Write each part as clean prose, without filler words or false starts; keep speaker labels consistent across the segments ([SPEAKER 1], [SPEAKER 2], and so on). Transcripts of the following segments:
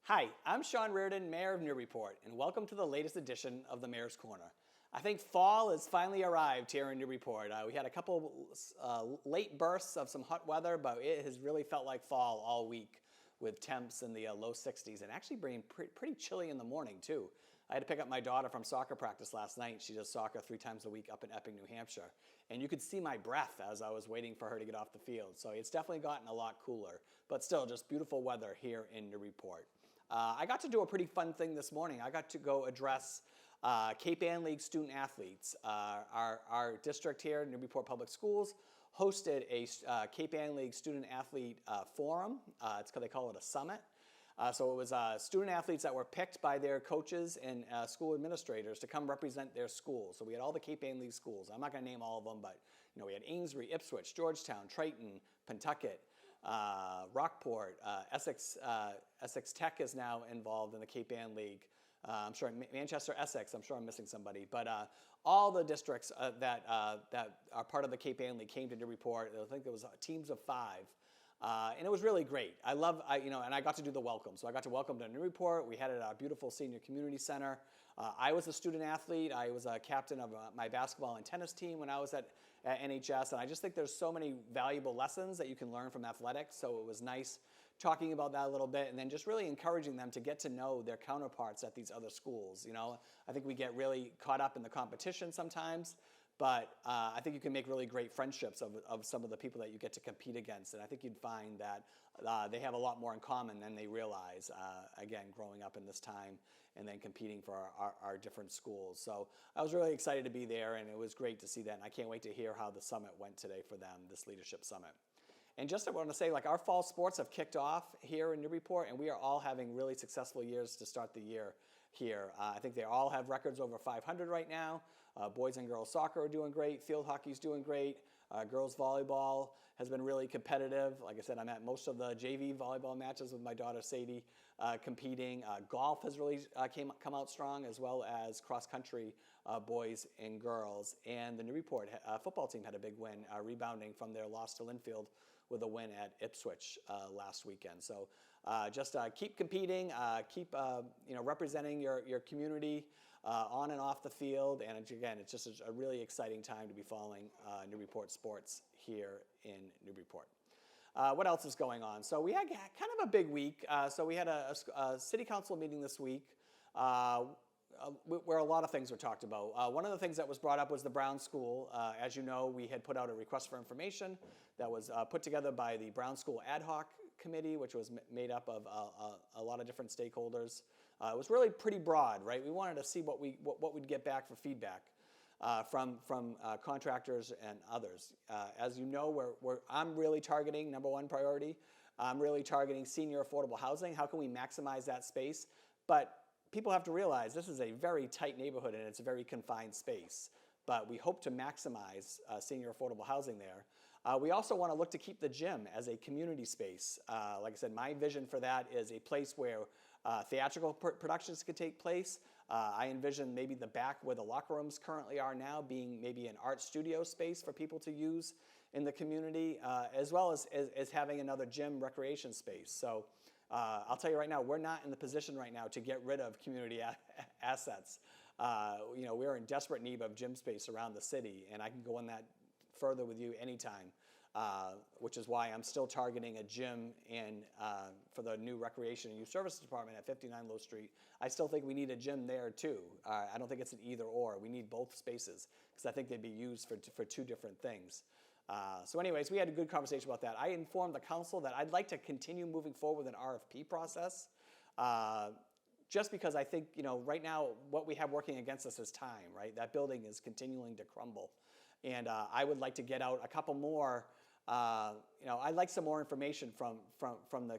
[SPEAKER 1] Hi, I'm Sean Reardon, Mayor of Newburyport, and welcome to the latest edition of the Mayor's Corner. I think fall has finally arrived here in Newburyport. We had a couple late bursts of some hot weather, but it has really felt like fall all week with temps in the low 60s and actually being pretty chilly in the morning too. I had to pick up my daughter from soccer practice last night. She does soccer 3 times a week up in Epping, New Hampshire. And you could see my breath as I was waiting for her to get off the field. So it's definitely gotten a lot cooler, but still just beautiful weather here in Newburyport. I got to do a pretty fun thing this morning. I got to go address Cape Ann League student athletes. Our district here, Newburyport Public Schools, hosted a Cape Ann League student athlete forum. They call it a summit. So it was student athletes that were picked by their coaches and school administrators to come represent their schools. So we had all the Cape Ann League schools. I'm not going to name all of them, but we had Amesbury, Ipswich, Georgetown, Triton, Pentucket, Rockport, Essex Tech is now involved in the Cape Ann League. I'm sure Manchester, Essex, I'm sure I'm missing somebody. But all the districts that are part of the Cape Ann League came to Newburyport. I think there was teams of 5. And it was really great. And I got to do the welcome. So I got to welcome to Newburyport. We had it at our beautiful senior community center. I was a student athlete. I was a captain of my basketball and tennis team when I was at NHS. And I just think there's so many valuable lessons that you can learn from athletics. So it was nice talking about that a little bit and then just really encouraging them to get to know their counterparts at these other schools. I think we get really caught up in the competition sometimes. But I think you can make really great friendships of some of the people that you get to compete against. And I think you'd find that they have a lot more in common than they realize, again, growing up in this time and then competing for our different schools. So I was really excited to be there, and it was great to see that. And I can't wait to hear how the summit went today for them, this leadership summit. And just I want to say, our fall sports have kicked off here in Newburyport, and we are all having really successful years to start the year here. I think they all have records over 500 right now. Boys and girls soccer are doing great. Field hockey's doing great. Girls volleyball has been really competitive. Like I said, I'm at most of the JV volleyball matches with my daughter Sadie competing. Golf has really come out strong, as well as cross country boys and girls. And the Newburyport football team had a big win, rebounding from their loss to Linfield with a win at Ipswich last weekend. So just keep competing, keep representing your community on and off the field. And again, it's just a really exciting time to be following Newburyport sports here in Newburyport. What else is going on? So we had kind of a big week. So we had a city council meeting this week where a lot of things were talked about. One of the things that was brought up was the Brown School. As you know, we had put out a request for information that was put together by the Brown School Ad Hoc Committee, which was made up of a lot of different stakeholders. It was really pretty broad, right? We wanted to see what we'd get back for feedback from contractors and others. As you know, I'm really targeting, number one priority, I'm really targeting senior affordable housing. How can we maximize that space? But people have to realize this is a very tight neighborhood and it's a very confined space. But we hope to maximize senior affordable housing there. We also want to look to keep the gym as a community space. Like I said, my vision for that is a place where theatrical productions could take place. I envision maybe the back where the locker rooms currently are now being maybe an art studio space for people to use in the community, as well as having another gym recreation space. So I'll tell you right now, we're not in the position right now to get rid of community assets. We're in desperate need of gym space around the city, and I can go on that further with you anytime, which is why I'm still targeting a gym for the new Recreation and Youth Services Department at 59 Low Street. I still think we need a gym there too. I don't think it's an either or. We need both spaces because I think they'd be used for 2 different things. So anyways, we had a good conversation about that. I informed the council that I'd like to continue moving forward with an RFP process, just because I think, right now what we have working against us is time, right? That building is continuing to crumble. And I would like to get out a couple more, I'd like some more information from the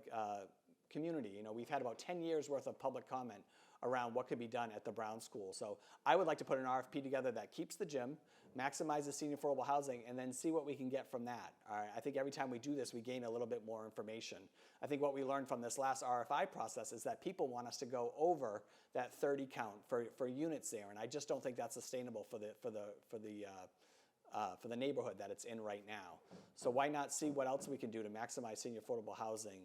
[SPEAKER 1] community. We've had about 10 years worth of public comment around what could be done at the Brown School. So I would like to put an RFP together that keeps the gym, maximizes senior affordable housing, and then see what we can get from that. All right, I think every time we do this, we gain a little bit more information. I think what we learned from this last RFI process is that people want us to go over that 30 count for units there, and I just don't think that's sustainable for the neighborhood that it's in right now. So why not see what else we can do to maximize senior affordable housing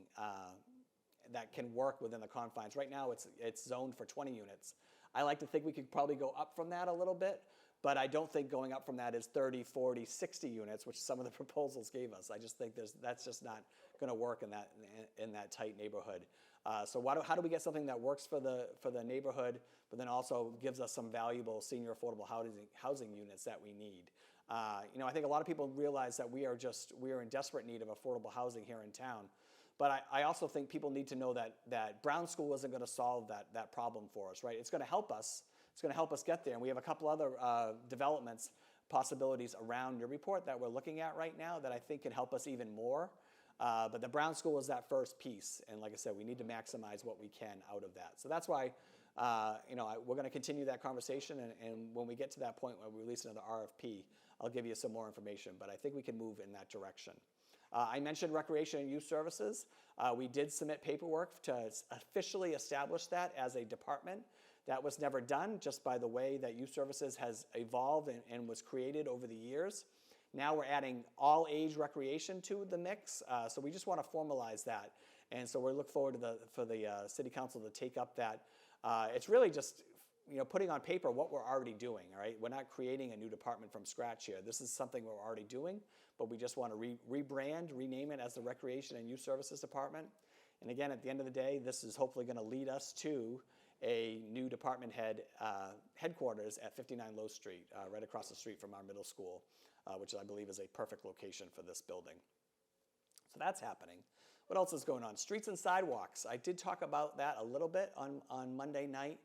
[SPEAKER 1] that can work within the confines. Right now, it's zoned for 20 units. I like to think we could probably go up from that a little bit, but I don't think going up from that is 30, 40, 60 units, which some of the proposals gave us. I just think that's just not going to work in that tight neighborhood. So how do we get something that works for the neighborhood, but then also gives us some valuable senior affordable housing units that we need? I think a lot of people realize that we are in desperate need of affordable housing here in town. But I also think people need to know that Brown School isn't going to solve that problem for us, right? It's going to help us. It's going to help us get there. And we have a couple other developments, possibilities around Newburyport that we're looking at right now that I think can help us even more. But the Brown School is that first piece. And like I said, we need to maximize what we can out of that. So that's why we're going to continue that conversation. And when we get to that point where we release another RFP, I'll give you some more information. But I think we can move in that direction. I mentioned Recreation and Youth Services. We did submit paperwork to officially establish that as a department. That was never done, just by the way that Youth Services has evolved and was created over the years. Now we're adding all-age recreation to the mix, so we just want to formalize that. And so we look forward for the City Council to take up that. It's really just putting on paper what we're already doing, all right? We're not creating a new department from scratch here. This is something we're already doing, but we just want to rebrand, rename it as the Recreation and Youth Services Department. And again, at the end of the day, this is hopefully going to lead us to a new department headquarters at 59 Low Street, right across the street from our middle school, which I believe is a perfect location for this building. So that's happening. What else is going on? Streets and sidewalks. I did talk about that a little bit on Monday night.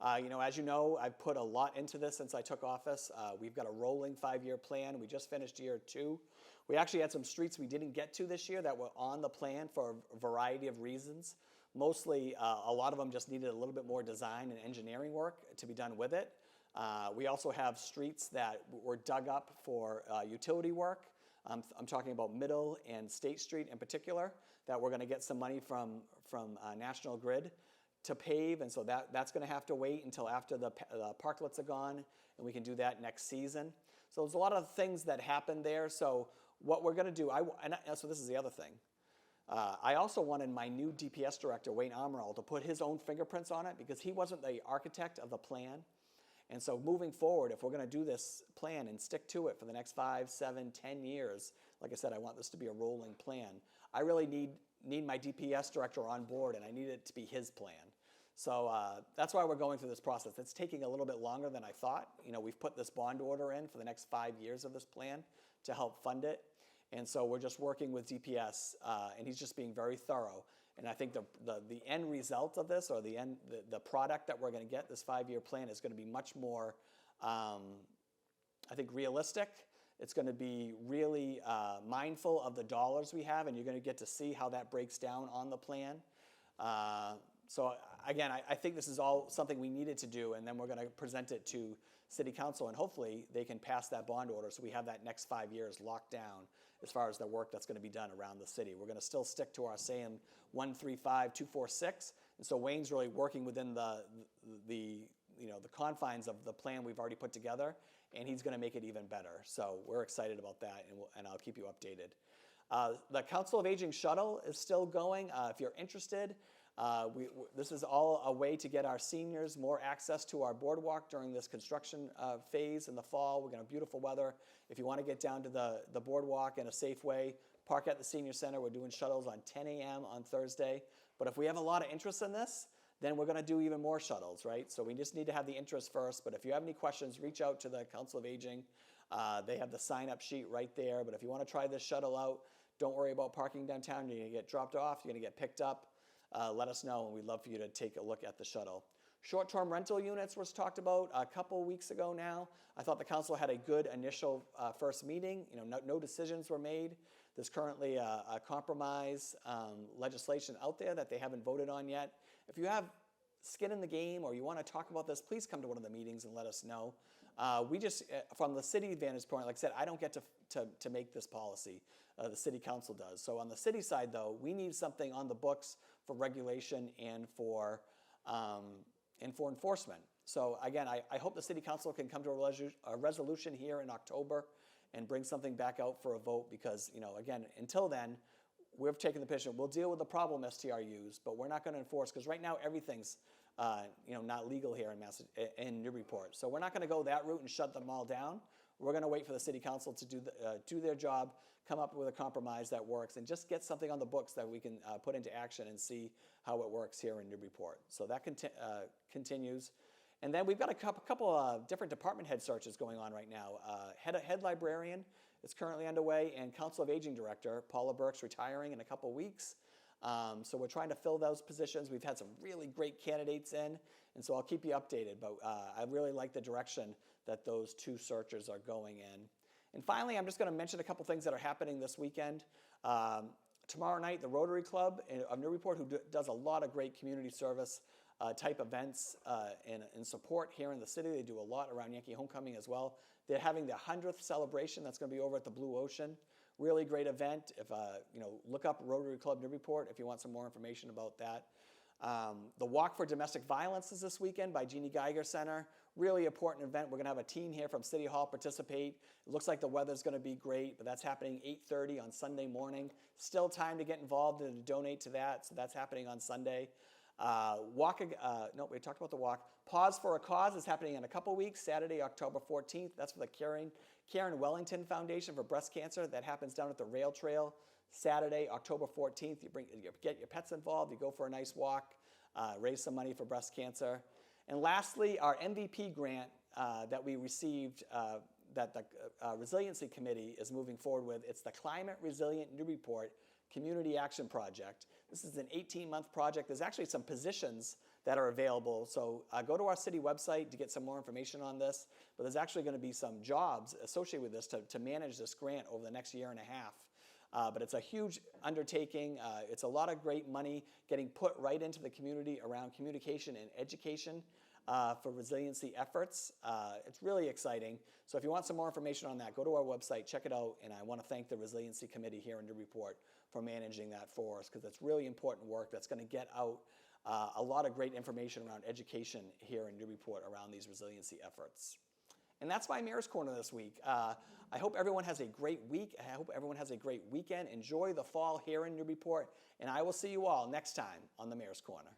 [SPEAKER 1] As you know, I've put a lot into this since I took office. We've got a rolling 5-year plan. We just finished year 2. We actually had some streets we didn't get to this year that were on the plan for a variety of reasons. Mostly, a lot of them just needed a little bit more design and engineering work to be done with it. We also have streets that were dug up for utility work. I'm talking about Middle and State Street in particular, that we're going to get some money from National Grid to pave, and so that's going to have to wait until after the parklets are gone, and we can do that next season. So there's a lot of things that happen there. So what we're going to do, so this is the other thing. I also wanted my new DPS director, Wayne Amaral, to put his own fingerprints on it because he wasn't the architect of the plan. And so moving forward, if we're going to do this plan and stick to it for the next 5, 7, 10 years, like I said, I want this to be a rolling plan. I really need my DPS director on board, and I need it to be his plan. So that's why we're going through this process. It's taking a little bit longer than I thought. We've put this bond order in for the next 5 years of this plan to help fund it. And so we're just working with DPS, and he's just being very thorough. And I think the end result of this, or the product that we're going to get, this 5-year plan, is going to be much more, I think, realistic. It's going to be really mindful of the dollars we have, and you're going to get to see how that breaks down on the plan. So again, I think this is all something we needed to do, and then we're going to present it to City Council, and hopefully they can pass that bond order so we have that next 5 years locked down as far as the work that's going to be done around the city. We're going to still stick to our SAM 135246, and so Wayne's really working within the confines of the plan we've already put together, and he's going to make it even better. So we're excited about that, and I'll keep you updated. The Council of Aging Shuttle is still going. If you're interested, this is all a way to get our seniors more access to our boardwalk during this construction phase in the fall. We're going to have beautiful weather. If you want to get down to the boardwalk in a safe way, park at the senior center. We're doing shuttles on 10 a.m. on Thursday. But if we have a lot of interest in this, then we're going to do even more shuttles, right? So we just need to have the interest first. But if you have any questions, reach out to the Council of Aging. They have the sign-up sheet right there. But if you want to try this shuttle out, don't worry about parking downtown. You're going to get dropped off. You're going to get picked up. Let us know, and we'd love for you to take a look at the shuttle. Short-term rental units was talked about a couple weeks ago now. I thought the council had a good initial first meeting. No decisions were made. There's currently a compromise legislation out there that they haven't voted on yet. If you have skin in the game or you want to talk about this, please come to one of the meetings and let us know. We just, from the city vantage point, like I said, I don't get to make this policy. The city council does. So on the city side, though, we need something on the books for regulation and for enforcement. So again, I hope the city council can come to a resolution here in October and bring something back out for a vote because, again, until then, we've taken the position, we'll deal with the problem STRUs, but we're not going to enforce, because right now everything's not legal here in Newburyport. So we're not going to go that route and shut them all down. We're going to wait for the city council to do their job, come up with a compromise that works, and just get something on the books that we can put into action and see how it works here in Newburyport. So that continues. And then we've got a couple of different department head searches going on right now. Head librarian is currently underway, and Council of Aging Director, Paula Burke's retiring in a couple weeks. So we're trying to fill those positions. We've had some really great candidates in, and so I'll keep you updated. But I really like the direction that those two searches are going in. And finally, I'm just going to mention a couple things that are happening this weekend. Tomorrow night, the Rotary Club of Newburyport, who does a lot of great community service type events and support here in the city. They do a lot around Yankee Homecoming as well. They're having their 100th celebration. That's going to be over at the Blue Ocean. Really great event. If look up Rotary Club Newburyport if you want some more information about that. The Walk for Domestic Violence is this weekend by Jeannie Geiger Center. Really important event. We're going to have a team here from City Hall participate. It looks like the weather's going to be great, but that's happening 8:30 on Sunday morning. Still time to get involved and to donate to that, so that's happening on Sunday. We talked about the walk. Pause for a Cause is happening in a couple weeks, Saturday, October 14th. That's for the Karen Wellington Foundation for Breast Cancer. That happens down at the rail trail, Saturday, October 14th. You get your pets involved, you go for a nice walk, raise some money for breast cancer. And lastly, our MVP grant that we received that the Resiliency Committee is moving forward with. It's the Climate Resilient Newburyport Community Action Project. This is an 18-month project. There's actually some positions that are available. So go to our city website to get some more information on this. But there's actually going to be some jobs associated with this to manage this grant over the next year and a half. But it's a huge undertaking. It's a lot of great money getting put right into the community around communication and education for resiliency efforts. It's really exciting. So if you want some more information on that, go to our website, check it out. And I want to thank the Resiliency Committee here in Newburyport for managing that for us, because it's really important work that's going to get out a lot of great information around education here in Newburyport around these resiliency efforts. And that's my Mayor's Corner this week. I hope everyone has a great week. I hope everyone has a great weekend. Enjoy the fall here in Newburyport, and I will see you all next time on the Mayor's Corner.